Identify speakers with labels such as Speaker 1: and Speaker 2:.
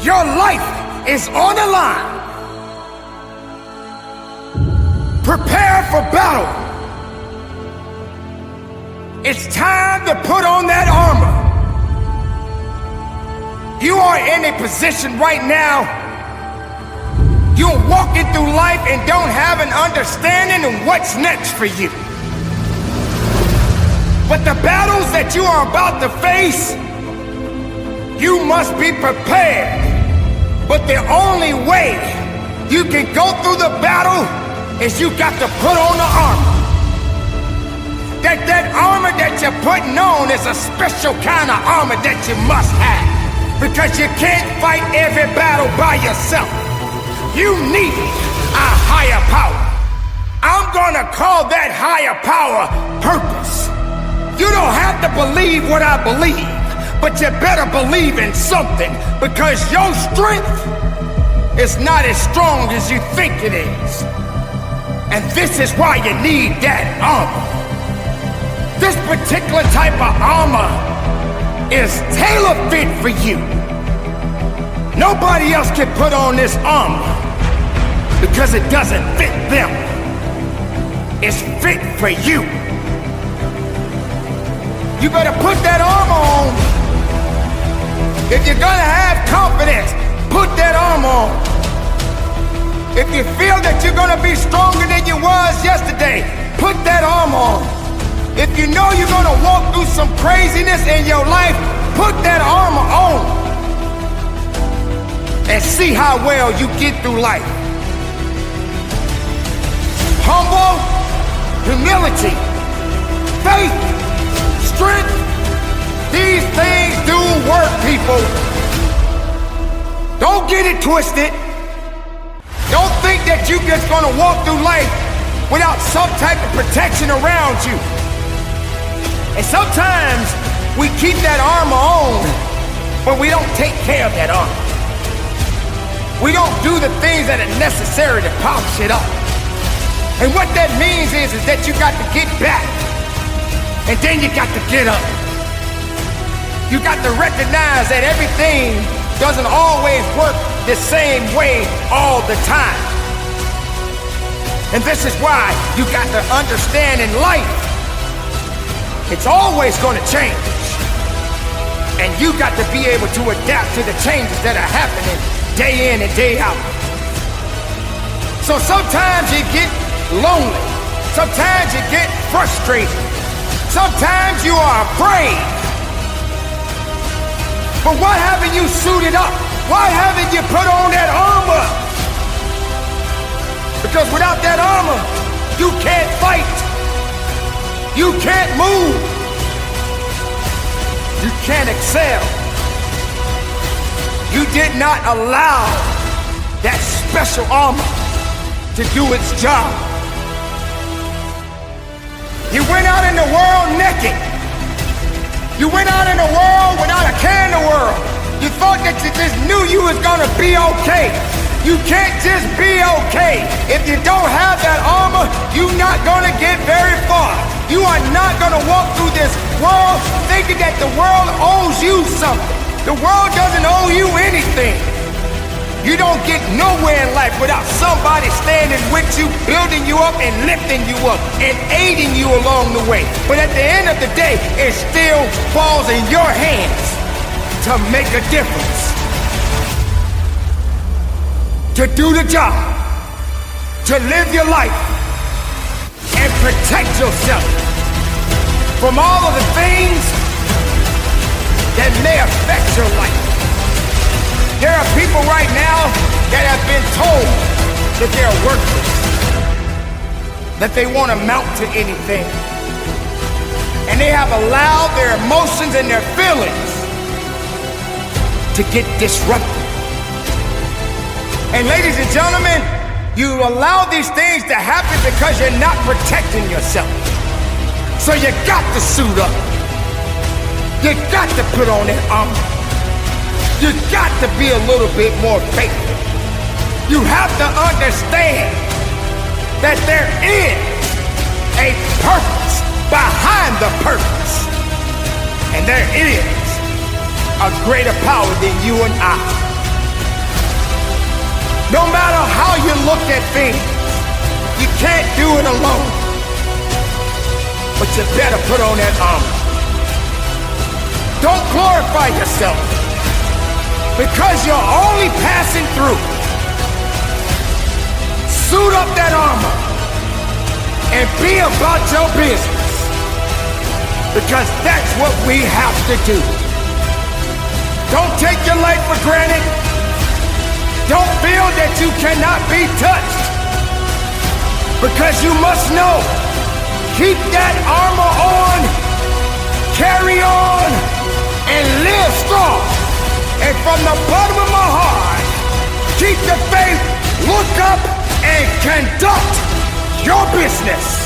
Speaker 1: Your life is on the line. Prepare for battle. It's time to put on that armor. You are in a position right now. You're walking through life and don't have an understanding of what's next for you. But the battles that you are about to face, you must be prepared. But the only way you can go through the battle is you got to put on the armor. That armor that you're putting on is a special kind of armor that you must have. Because you can't fight every battle by yourself. You need a higher power. I'm gonna call that higher power purpose. You don't have to believe what I believe, but you better believe in something, because your strength is not as strong as you think it is. And this is why you need that armor. This particular type of armor is tailor-fit for you. Nobody else can put on this armor because it doesn't fit them. It's fit for you. You better put that armor on. If you're gonna have confidence, put that armor on. If you feel that you're gonna be stronger than you was yesterday, put that armor on. If you know you're gonna walk through some craziness in your life, put that armor on. And see how well you get through life. Humble, humility, faith, strength. These things do work, people. Don't get it twisted. Don't think that you're just gonna walk through life without some type of protection around you. And sometimes we keep that armor on, but we don't take care of that armor. We don't do the things that are necessary to polish it up. And what that means is that you got to get back, and then you got to get up. You got to recognize that everything doesn't always work the same way all the time. And this is why you got to understand in life, it's always going to change. And you got to be able to adapt to the changes that are happening day in and day out. So sometimes you get lonely. Sometimes you get frustrated. Sometimes you are afraid. But why haven't you suited up? Why haven't you put on that armor? Because without that armor, you can't fight. You can't move. You can't excel. You did not allow that special armor to do its job. You went out in the world naked. You went out in the world without a care in the world. You thought that you just knew you was gonna be okay. You can't just be okay. If you don't have that armor, you're not gonna get very far. You are not gonna walk through this world thinking that the world owes you something. The world doesn't owe you anything. You don't get nowhere in life without somebody standing with you, building you up and lifting you up and aiding you along the way. But at the end of the day, it still falls in your hands to make a difference. To do the job, to live your life, and protect yourself from all of the things that may affect your life. There are people right now that have been told that they're worthless, that they won't amount to anything, and they have allowed their emotions and their feelings to get disrupted. And ladies and gentlemen, you allow these things to happen because you're not protecting yourself. So you got to suit up. You got to put on that armor. You got to be a little bit more faithful. You have to understand that there is a purpose behind the purpose. And there is a greater power than you and I. No matter how you look at things, you can't do it alone. But you better put on that armor. Don't glorify yourself, because you're only passing through. Suit up that armor and be about your business, because that's what we have to do. Don't take your life for granted. Don't feel that you cannot be touched, because you must know, keep that armor on, carry on, and live strong. And from the bottom of my heart, keep the faith, look up, and conduct your business.